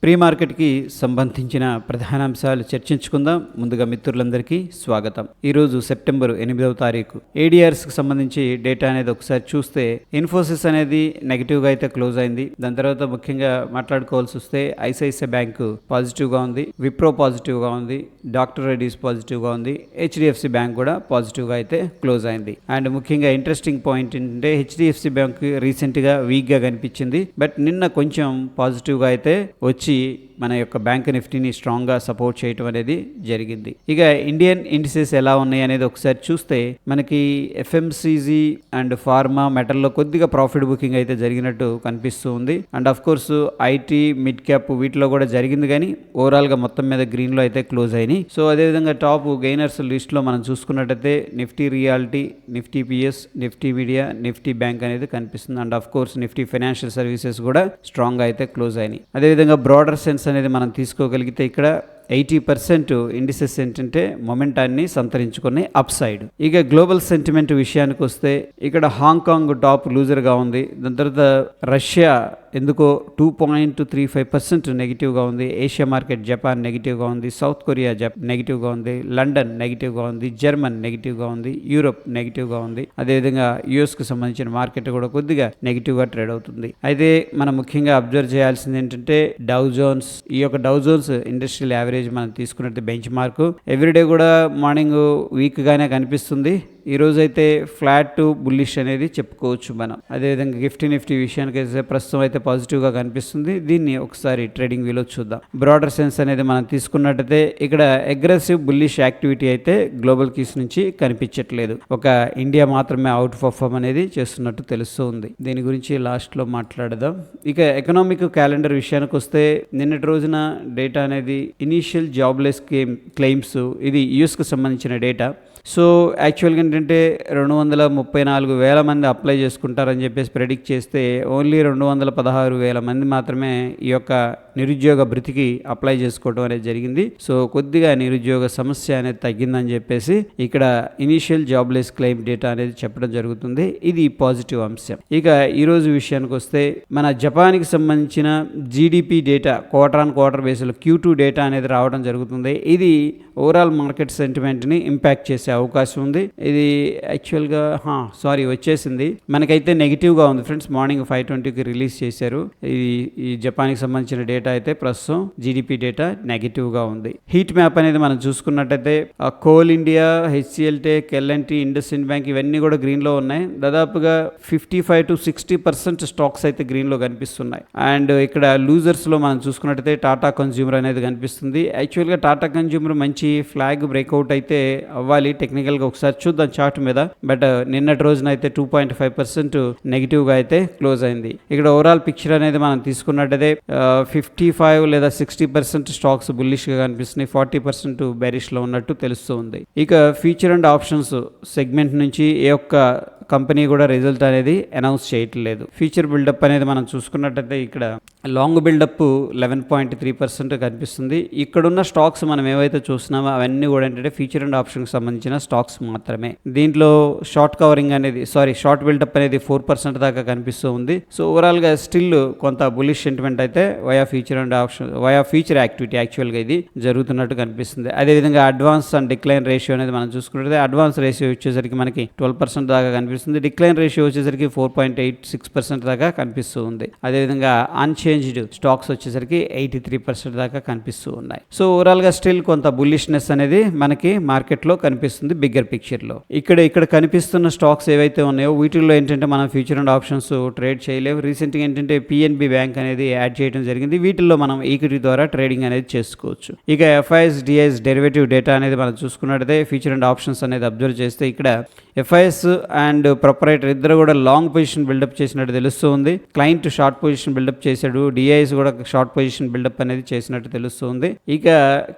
Pre మార్కెట్కి సంబంధించిన ప్రధానాంశాలు చర్చించుకుందాం. ముందుగా మిత్రులందరికీ స్వాగతం. ఈరోజు సెప్టెంబర్ 8వ తారీఖు ఏడిఆర్స్కి సంబంధించి డేటా అనేది ఒకసారి చూస్తే ఇన్ఫోసిస్ అనేది నెగిటివ్గా అయితే క్లోజ్ అయింది. దాని తర్వాత ముఖ్యంగా మాట్లాడుకోవాల్సి వస్తే ఐసిఐసిఐ బ్యాంకు పాజిటివ్గా ఉంది, విప్రో పాజిటివ్గా ఉంది, డాక్టర్ రెడ్డీస్ పాజిటివ్గా ఉంది, హెచ్డిఎఫ్సి బ్యాంక్ కూడా పాజిటివ్గా అయితే క్లోజ్ అయింది. అండ్ ముఖ్యంగా ఇంట్రెస్టింగ్ పాయింట్ ఏంటంటే హెచ్డిఎఫ్సి బ్యాంక్ రీసెంట్గా వీక్గా కనిపించింది, బట్ నిన్న కొంచెం పాజిటివ్గా అయితే వచ్చి మన యొక్క బ్యాంక్ నిఫ్టీని స్ట్రాంగ్గా సపోర్ట్ చేయటం అనేది జరిగింది. ఇక ఇండియన్ ఇండిసెస్ ఎలా ఉన్నాయి అనేది ఒకసారి చూస్తే మనకి ఎఫ్ఎంసీజీ అండ్ ఫార్మా మెటల్లో కొద్దిగా ప్రాఫిట్ బుకింగ్ అయితే జరిగినట్టు కనిపిస్తూ ఉంది. And of course IT mid cap వీటిలో కూడా జరిగింది, కానీ ఓవరాల్గా మొత్తం మీద గ్రీన్లో అయితే క్లోజ్ అయినాయి. సో అదేవిధంగా టాప్ గెయినర్స్ లిస్ట్లో మనం చూసుకున్నట్టయితే Nifty reality, Nifty PS, Nifty media, Nifty bank అనేది కనిపిస్తుంది. And of course Nifty financial services కూడా స్ట్రాంగ్గా అయితే క్లోజ్ అయినాయి. అదేవిధంగా బ్రాడర్ సెన్స్ అనేది మనం తీసుకోగలిగితే ఇక్కడ 80% ఇండిసెస్ ఏంటంటే మొమెంటాన్ని సంతరించుకున్నాయి అప్ సైడ్. ఇక గ్లోబల్ సెంటిమెంట్ విషయానికి వస్తే ఇక్కడ హాంకాంగ్ టాప్ లూజర్గా ఉంది. దాని తర్వాత రష్యా ఎందుకో 2.35% నెగిటివ్గా ఉంది. ఏషియా మార్కెట్ జపాన్ నెగిటివ్గా ఉంది, సౌత్ కొరియా నెగిటివ్గా ఉంది, లండన్ నెగిటివ్గా ఉంది, జర్మన్ నెగిటివ్గా ఉంది, యూరోప్ నెగిటివ్గా ఉంది. అదేవిధంగా యుఎస్కి సంబంధించిన మార్కెట్ కూడా కొద్దిగా నెగిటివ్గా ట్రేడ్ అవుతుంది. అయితే మనం ముఖ్యంగా అబ్జర్వ్ చేయాల్సింది ఏంటంటే డౌ జోన్స్. ఈ యొక్క డౌ జోన్స్ ఇండస్ట్రియల్ యావరేజ్ మనం తీసుకున్నట్టు బెంచ్ మార్క్ ఎవ్రీడే కూడా మార్నింగ్ వీక్ గానే కనిపిస్తుంది. ఈ రోజు అయితే ఫ్లాట్ టు బుల్లిష్ అనేది చెప్పుకోవచ్చు మనం. అదేవిధంగా నిఫ్టీ విషయానికి అయితే ప్రస్తుతం అయితే పాజిటివ్గా కనిపిస్తుంది. దీన్ని ఒకసారి ట్రేడింగ్ వ్యూలో చూద్దాం. బ్రాడర్ సెన్స్ అనేది మనం తీసుకున్నట్టయితే ఇక్కడ అగ్రెసివ్ బుల్లిష్ యాక్టివిటీ అయితే గ్లోబల్ కీస్ నుంచి కనిపించట్లేదు. ఒక ఇండియా మాత్రమే అవుట్ పర్ఫార్మ్ అనేది చేస్తున్నట్టు తెలుస్తుంది. దీని గురించి లాస్ట్లో మాట్లాడదాం. ఇక ఎకనామిక్ క్యాలెండర్ విషయానికి వస్తే నిన్నటి రోజున డేటా అనేది ఇనీషియల్ జాబ్లెస్ క్లెయిమ్స్, ఇది యూఎస్కి సంబంధించిన డేటా. సో యాక్చువల్గా ఏంటంటే 234,000 మంది అప్లై చేసుకుంటారని చెప్పేసి ప్రెడిక్ట్ చేస్తే ఓన్లీ 216,000 మంది మాత్రమే ఈ యొక్క నిరుద్యోగ భృతికి అప్లై చేసుకోవడం అనేది జరిగింది. సో కొద్దిగా నిరుద్యోగ సమస్య అనేది తగ్గిందని చెప్పేసి ఇక్కడ ఇనీషియల్ జాబ్లెస్ క్లెయిమ్ డేటా అనేది చెప్పడం జరుగుతుంది. ఇది పాజిటివ్ అంశం. ఇక ఈరోజు విషయానికి వస్తే మన జపాన్కి సంబంధించిన GDP data quarter on quarter బేస్లో Q2 డేటా అనేది రావడం జరుగుతుంది. ఇది ఓవరాల్ మార్కెట్ సెంటిమెంట్ని ఇంపాక్ట్ చేసే అవకాశం ఉంది. ఇది యాక్చువల్గా వచ్చేసింది. మనకైతే నెగిటివ్గా ఉంది ఫ్రెండ్స్. మార్నింగ్ 5:20కి రిలీజ్ చేశారు. ఈ జపాన్కి సంబంధించిన డేటా అయితే ప్రస్తుతం జీడిపి డేటా నెగిటివ్గా ఉంది. హీట్ మ్యాప్ అనేది మనం చూసుకున్నట్టయితే Coal India, HCL Tech, LNT, IndusInd bank ఇవన్నీ కూడా గ్రీన్లో ఉన్నాయి. దాదాపుగా 55 to 60% స్టాక్స్ అయితే గ్రీన్లో కనిపిస్తున్నాయి. అండ్ ఇక్కడ లూజర్స్లో మనం చూసుకున్నట్టయితే టాటా కన్జ్యూమర్ అనేది కనిపిస్తుంది. యాక్చువల్గా టాటా కన్జ్యూమర్ మంచి ఫ్లాగ్ బ్రేక్అవుట్ అయితే అవ్వాలి టెక్నికల్గా, ఒకసారి చూద్దాం చార్ట్ మీద. బట్ నిన్నటి రోజున అయితే 2.5% నెగిటివ్గా అయితే క్లోజ్ అయింది. ఇక్కడ ఓవరాల్ పిక్చర్ అనేది మనం తీసుకున్నట్టయితే 55 లేదా 60% స్టాక్స్ బుల్లిష్గా కనిపిస్తున్నాయి, 40% బెరిష్లో ఉన్నట్టు తెలుస్తుంది. ఇక ఫ్యూచర్ అండ్ ఆప్షన్స్ సెగ్మెంట్ నుంచి ఏ ఒక్క కంపెనీ కూడా రిజల్ట్ అనేది అనౌన్స్ చేయట్లేదు. ఫ్యూచర్ బిల్డప్ అనేది మనం చూసుకున్నట్టయితే ఇక్కడ లాంగ్ బిల్డప్ 11.3% కనిపిస్తుంది. ఇక్కడున్న స్టాక్స్ మనం ఏవైతే చూస్తున్నామో అవన్నీ కూడా ఏంటంటే ఫ్యూచర్ అండ్ ఆప్షన్కి సంబంధించిన స్టాక్స్ మాత్రమే. దీంట్లో షార్ట్ బిల్డప్ అనేది 4% దాకా కనిపిస్తూ ఉంది. సో ఓవరాల్గా స్టిల్ కొంత బులిష్ సెంటిమెంట్ అయితే వయా ఫ్యూచర్ యాక్టివిటీ యాక్చువల్గా ఇది జరుగుతున్నట్టు కనిపిస్తుంది. అదేవిధంగా అడ్వాన్స్ అండ్ డిక్లైన్ రేషియో అనేది మనం చూసుకున్నట్లయితే అడ్వాన్స్ రేషియో వచ్చేసరికి మనకి 12% దాకా కనిపిస్తుంది. డిక్లైన్ రేషియో వచ్చేసరికి 4.86% దాకా కనిపిస్తూ ఉంది. అదేవిధంగా అన్చేంజ్డ్ స్టాక్స్ వచ్చేసరికి 83% దాకా కనిపిస్తూ ఉన్నాయి. సో ఓవరాల్ గా స్టిల్ కొంత బుల్లిష్నెస్ అనేది మనకి మార్కెట్ లో కనిపిస్తుంది బిగ్గర్ పిక్చర్ లో. ఇక్కడ కనిపిస్తున్న స్టాక్స్ ఏవైతే ఉన్నాయో వీటిల్లో ఏంటంటే మనం ఫ్యూచర్ అండ్ ఆప్షన్స్ ట్రేడ్ చేయలేవు. రీసెంట్గా ఏంటంటే పిఎన్బి బ్యాంక్ అనేది యాడ్ చేయడం జరిగింది. వీటిల్లో మనం ఈక్విటీ ద్వారా ట్రేడింగ్ అనేది చేసుకోవచ్చు. ఇక ఎఫ్ఐఎస్ డిఐఎస్ డెరివేటివ్ డేటా అనేది మనం చూసుకున్నట్టయితే ఫ్యూచర్ అండ్ ఆప్షన్స్ అనేది అబ్జర్వ్ చేస్తే ఇక్కడ ఎఫ్ఐఎస్ అండ్ ప్రొపరైటర్ ఇద్దరు కూడా లాంగ్ పొజిషన్ బిల్డప్ చేసినట్టు తెలుస్తుంది. క్లయింట్ షార్ట్ పొజిషన్ బిల్డప్ చేశాడు, డిఐఎస్ కూడా షార్ట్ పొజిషన్ బిల్డప్ అనేది చేసినట్టు తెలుస్తుంది. ఇక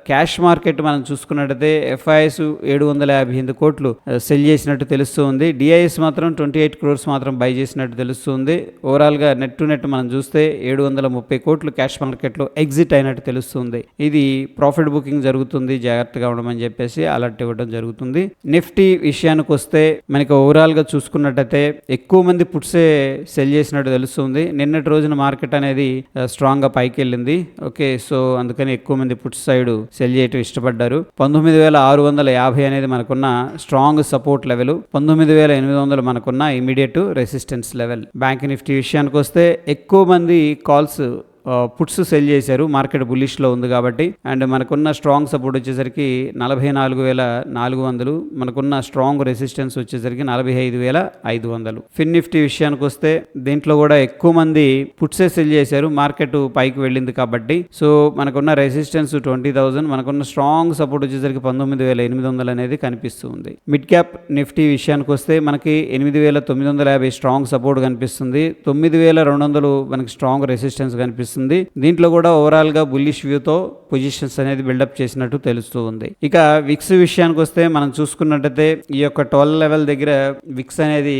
క్యాష్ మార్కెట్ మనం చూసుకున్నట్టయితే ఎఫ్ఐఎస్ 750 58 కోట్లు సెల్ చేసినట్టు తెలుస్తుంది. డిఐఎస్ మాత్రం 28 crores మాత్రం బై చేసినట్టు తెలుస్తుంది. ఓవరాల్గా నెట్ టు నెట్ మనం చూస్తే 730 కోట్లు క్యాష్ మార్కెట్లో ఎగ్జిట్ అయినట్టు తెలుస్తుంది. ఇది ప్రాఫిట్ బుకింగ్ జరుగుతుంది, జాగ్రత్తగా ఉండమని చెప్పేసి అలర్ట్ ఇవ్వడం జరుగుతుంది. నిఫ్టీ విషయానికి వస్తే మనకి ఓవరాల్గా చూసుకున్నట్టయితే ఎక్కువ మంది పుట్సే సెల్ చేసినట్టు తెలుస్తుంది. నిన్నటి రోజున మార్కెట్ అనేది స్ట్రాంగ్గా పైకి వెళ్ళింది. ఓకే, సో అందుకని ఎక్కువ మంది పుట్స్ సైడ్ సెల్ చేయటం ఇష్టపడ్డారు. 19,650 అనేది మనకున్న స్ట్రాంగ్ సపోర్ట్ లెవెల్, 19,800 మనకున్న immediate resistance level. Bank Nifty విషయానికి వస్తే ఎక్కువ మంది కాల్స్ పుట్స్ సెల్ చేశారు, మార్కెట్ బుల్లిష్లో ఉంది కాబట్టి. అండ్ మనకున్న స్ట్రాంగ్ సపోర్ట్ వచ్చేసరికి 44,400, మనకున్న స్ట్రాంగ్ రెసిస్టెన్స్ వచ్చేసరికి 45,500. ఫిన్ నిఫ్టీ విషయానికి వస్తే దీంట్లో కూడా ఎక్కువ మంది పుట్సే సెల్ చేశారు, మార్కెట్ పైకి వెళ్ళింది కాబట్టి. సో మనకున్న రెసిస్టెన్స్ 20,000, మనకున్న స్ట్రాంగ్ సపోర్ట్ వచ్చేసరికి 19,800 అనేది కనిపిస్తుంది. మిడ్ క్యాప్ నిఫ్టీ విషయానికి వస్తే మనకి 8,950 స్ట్రాంగ్ సపోర్ట్ కనిపిస్తుంది, 9,200 మనకి స్ట్రాంగ్ రెసిస్టెన్స్ కనిపిస్తుంది. దీంట్లో కూడా ఓవరాల్ గా బుల్లిష్ వ్యూతో పొజిషన్స్ అనేది బిల్డప్ చేసినట్టు తెలుస్తూ ఉంది. ఇక విక్స్ విషయానికి వస్తే మనం చూసుకున్నట్టయితే ఈ యొక్క 12 లెవెల్ దగ్గర విక్స్ అనేది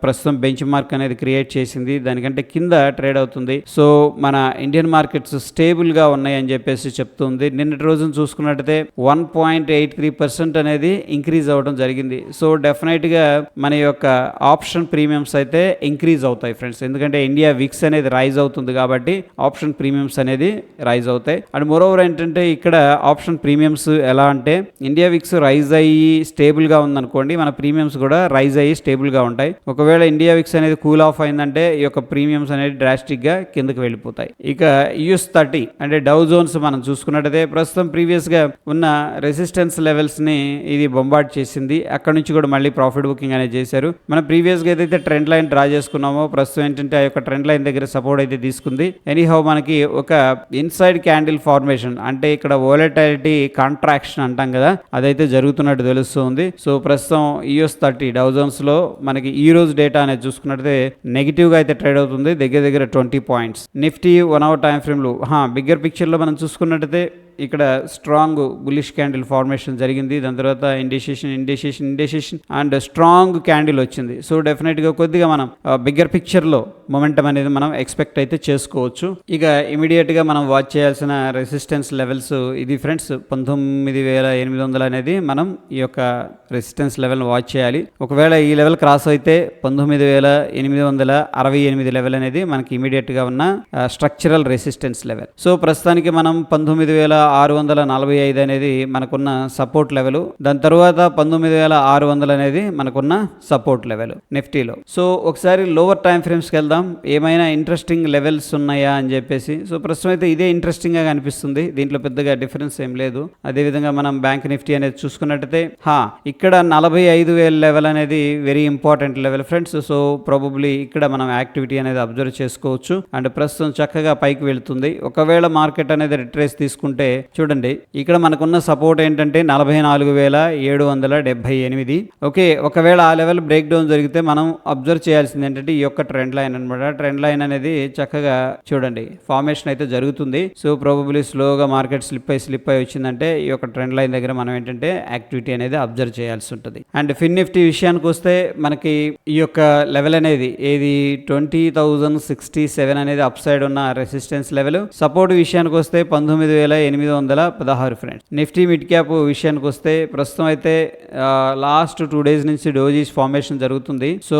ప్రస్తుతం బెంచ్ మార్క్ అనేది క్రియేట్ చేసింది, దానికంటే కింద ట్రేడ్ అవుతుంది. సో మన ఇండియన్ మార్కెట్స్ స్టేబుల్ గా ఉన్నాయని చెప్పేసి చెప్తుంది. నిన్నటి రోజున చూసుకున్నట్టయితే 1.83% అనేది ఇంక్రీజ్ అవ్వడం జరిగింది. సో డెఫినెట్ గా మన యొక్క ఆప్షన్ ప్రీమియమ్స్ అయితే ఇంక్రీజ్ అవుతాయి ఫ్రెండ్స్, ఎందుకంటే ఇండియా విక్స్ అనేది రైజ్ అవుతుంది కాబట్టి ఆప్షన్ ప్రీమియమ్స్ అనేది రైజ్ అవుతాయి. అండ్ మోరోవర్ ఏంటంటే ఇక్కడ ఆప్షన్ ప్రీమియమ్స్ ఎలా అంటే ఇండియా విక్స్ రైజ్ అయ్యి స్టేబుల్ గా ఉందనుకోండి, మన ప్రీమియమ్స్ కూడా రైజ్ అయ్యి స్టేబుల్ గా ఉంటాయి. ఒకవేళ ఇండియా విక్స్ అనేది కూల్ ఆఫ్ అయిందంటే ఈ యొక్క ప్రీమియమ్స్ అనేది డ్రాస్టిక్ గా కిందకి వెళ్ళిపోతాయి. ఇక US30 అంటే డౌ జోన్స్ మనం చూసుకున్నట్టయితే ప్రస్తుతం ప్రీవియస్ గా ఉన్న రెసిస్టెన్స్ లెవెల్స్ ని ఇది బొంబార్డ్ చేసింది, అక్కడ నుంచి కూడా మళ్ళీ ప్రాఫిట్ బుకింగ్ అనేది చేశారు. మనం ప్రీవియస్ గా ఏదైతే ట్రెండ్ లైన్ డ్రా చేసుకున్నామో ప్రస్తుతం ఏంటంటే ఆ యొక్క ట్రెండ్ లైన్ దగ్గర సపోర్ట్ అయితే తీసుకుంది. ఎనీహౌ మనకి ఒక ఇన్సైడ్ క్యాండిల్ ఫార్మేషన్ అంటే ఇక్కడ వోలటాలిటీ కాంట్రాక్షన్ అంటాం కదా, అదైతే జరుగుతున్నట్టు తెలుస్తుంది. సో ప్రస్తుతం US30 డౌ జోన్స్ లో మనకి ఈ రోజు డేటా అనేది చూసుకున్నట్లయితే నెగిటివ్ గా అయితే ట్రేడ్ అవుతుంది, దగ్గర 20 points. Nifty 1 hour time frame లో బిగ్గర్ పిక్చర్ లో మనం చూసుకున్నట్టయితే ఇక్కడ స్ట్రాంగ్ బుల్లిష్ క్యాండిల్ ఫార్మేషన్ జరిగింది, దాని తర్వాత ఇండికేషన్ అండ్ స్ట్రాంగ్ క్యాండిల్ వచ్చింది. సో డెఫినెట్గా కొద్దిగా మనం బిగ్గర్ పిక్చర్లో మొమెంటం అనేది మనం ఎక్స్పెక్ట్ అయితే చేసుకోవచ్చు. ఇక ఇమీడియట్గా మనం వాచ్ చేయాల్సిన రెసిస్టెన్స్ లెవెల్స్ ఇది ఫ్రెండ్స్, 19,800 అనేది మనం ఈ యొక్క రెసిస్టెన్స్ లెవెల్ వాచ్ చేయాలి. ఒకవేళ ఈ లెవెల్ క్రాస్ అయితే 19,868 లెవెల్ అనేది మనకి ఇమీడియట్గా ఉన్న స్ట్రక్చరల్ రెసిస్టెన్స్ లెవెల్. సో ప్రస్తుతానికి మనం 19,645 అనేది మనకున్న సపోర్ట్ లెవెల్, దాని తర్వాత 19,600 అనేది మనకున్న సపోర్ట్ లెవెల్ నిఫ్టీలో. సో ఒకసారి లోవర్ టైం ఫ్రేమ్స్కి వెళ్దాం, ఏమైనా ఇంట్రెస్టింగ్ లెవెల్స్ ఉన్నాయా అని చెప్పేసి. సో ప్రస్తుతం అయితే ఇదే ఇంట్రెస్టింగ్గా కనిపిస్తుంది, దీంట్లో పెద్దగా డిఫరెన్స్ ఏం లేదు. అదేవిధంగా మనం బ్యాంక్ నిఫ్టీ అనేది చూసుకున్నట్టయితే ఇక్కడ 45,000 లెవెల్ అనేది very important level friends. So probably ఇక్కడ మనం యాక్టివిటీ అనేది అబ్జర్వ్ చేసుకోవచ్చు. అండ్ ప్రస్తుతం చక్కగా పైకి వెళ్తుంది. ఒకవేళ మార్కెట్ అనేది రిట్రేస్ తీసుకుంటే చూడండి, ఇక్కడ మనకున్న సపోర్ట్ ఏంటంటే 44,778. ఓకే, ఒకవేళ ఆ లెవెల్ బ్రేక్ డౌన్ జరిగితే మనం అబ్జర్వ్ చేయాల్సింది ఏంటంటే ఈ యొక్క ట్రెండ్ లైన్ అనమాట. ట్రెండ్ లైన్ అనేది చక్కగా చూడండి ఫార్మేషన్ అయితే జరుగుతుంది. సో ప్రాబబ్లీ స్లోగా మార్కెట్ స్లిప్ అయి వచ్చిందంటే ఈ యొక్క ట్రెండ్ లైన్ దగ్గర మనం ఏంటంటే యాక్టివిటీ అనేది అబ్జర్వ్ చేయాల్సి ఉంటుంది. అండ్ ఫిన్ నిఫ్టీ విషయానికి వస్తే మనకి ఈ యొక్క లెవెల్ అనేది ఏది 20,067 అనేది అప్ సైడ్ ఉన్న రెసిస్టెన్స్ లెవెల్. సపోర్ట్ విషయానికి వస్తే 19,816 ఫ్రెండ్స్. నిఫ్టీ మిడ్ క్యాప్ విషయానికి వస్తే ప్రస్తుతం అయితే లాస్ట్ 2 days నుంచి డోజీస్ ఫార్మేషన్ జరుగుతుంది. సో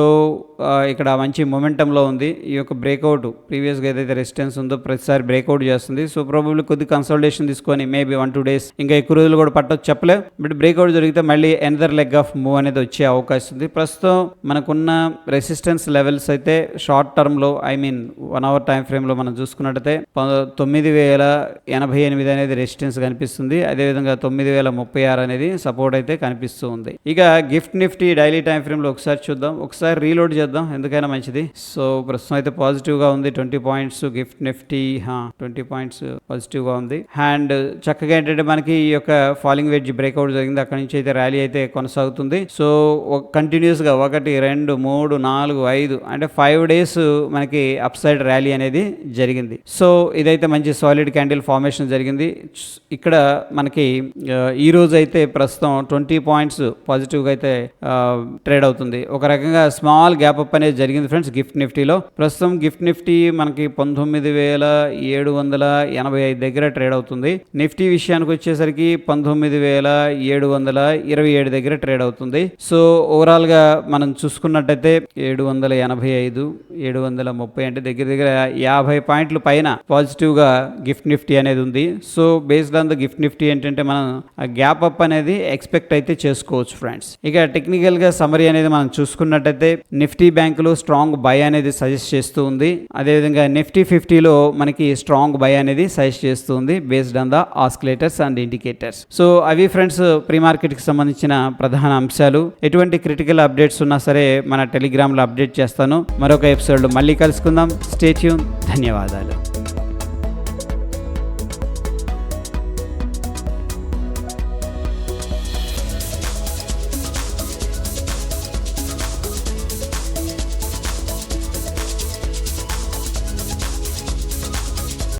ఇక్కడ మంచి మొమెంటంలో ఉంది. ఈ యొక్క బ్రేక్అవుట్ ప్రీవియస్గా ఏదైతే రెసిస్టెన్స్ ఉందో ప్రతిసారి బ్రేక్అవుట్ చేస్తుంది. సో ప్రాబబ్లీ కొద్ది కన్సల్టేషన్ తీసుకొని మేబీ 1-2 days ఇంకా ఎక్కువ రోజులు కూడా పట్టొచ్చు, చెప్పలేం. బట్ బ్రేక్అవుట్ జరిగితే మళ్ళీ ఎనదర్ లెగ్ ఆఫ్ మూవ్ అనేది వచ్చే అవకాశం ఉంది. ప్రస్తుతం మనకున్న రెసిస్టెన్స్ లెవెల్స్ అయితే షార్ట్ టర్మ్లో 1 hour టైం ఫ్రేమ్లో మనం చూసుకున్నట్టయితే 9,088 అనేది రెసిస్టెన్స్ కనిపిస్తుంది. అదేవిధంగా 9,036 అనేది సపోర్ట్ అయితే కనిపిస్తూ ఉంది. ఇక గిఫ్ట్ నిఫ్టీ డైలీ టైం ఫ్రేమ్లో ఒకసారి చూద్దాం, ఒకసారి రీలోడ్ చేద్దాం, ఎందుకైనా మంచిది. సో ప్రస్తుతం అయితే పాజిటివ్గా ఉంది, 20 పాయింట్స్ గిఫ్ట్ నిఫ్టీ 20 పాయింట్స్ పాజిటివ్గా ఉంది. అండ్ చక్కగా ఏంటంటే మనకి ఈ యొక్క ఫాలింగ్ వెడ్జ్ బ్రేక్అవుట్ జరిగింది, అక్కడ నుంచి అయితే ర్యాలీ అయితే కొనసాగుతుంది. సో కంటిన్యూస్గా 1, 2, 3, 4, 5 అంటే 5 days మనకి అప్ సైడ్ ర్యాలీ అనేది జరిగింది. సో ఇదైతే మంచి సాలిడ్ క్యాండిల్ ఫార్మేషన్ జరిగింది. ఇక్కడ మనకి ఈ రోజు అయితే ప్రస్తుతం 20 పాయింట్స్ పాజిటివ్గా అయితే ట్రేడ్ అవుతుంది. ఒక రకంగా స్మాల్ గ్యాప్ అప్ అనేది జరిగింది ఫ్రెండ్స్ గిఫ్ట్ నిఫ్టీలో. ప్రస్తుతం గిఫ్ట్ నిఫ్టీ మనకి 19,785 దగ్గర ట్రేడ్ అవుతుంది. నిఫ్టీ విషయానికి వచ్చేసరికి 19,727 దగ్గర ట్రేడ్ అవుతుంది. సో ఓవరాల్గా మనం చూసుకున్నట్టయితే 785, 730 అంటే దగ్గర దగ్గర 50 పాయింట్ల పైన పాజిటివ్గా గిఫ్ట్ నిఫ్టీ అనేది ఉంది. So based on the gift Nifty ఏంటంటే మనం గ్యాప్ అప్ అనేది ఎక్స్పెక్ట్ అయితే చేసుకోవచ్చు ఫ్రెండ్స్. ఇక టెక్నికల్గా సమరీ అనేది మనం చూసుకున్నట్టయితే నిఫ్టీ బ్యాంకులో స్ట్రాంగ్ బై అనేది సజెస్ట్ చేస్తూ ఉంది. అదేవిధంగా నిఫ్టీ 50లో మనకి స్ట్రాంగ్ బై అనేది సజెస్ట్ చేస్తూ ఉంది based on the oscillators and indicators. So అవి ఫ్రెండ్స్ ప్రీ మార్కెట్కి సంబంధించిన ప్రధాన అంశాలు. ఎటువంటి క్రిటికల్ అప్డేట్స్ ఉన్నా సరే మన టెలిగ్రామ్లో అప్డేట్ చేస్తాను. మరొక ఎపిసోడ్లో మళ్ళీ కలుసుకుందాం. Stay tune. ధన్యవాదాలు.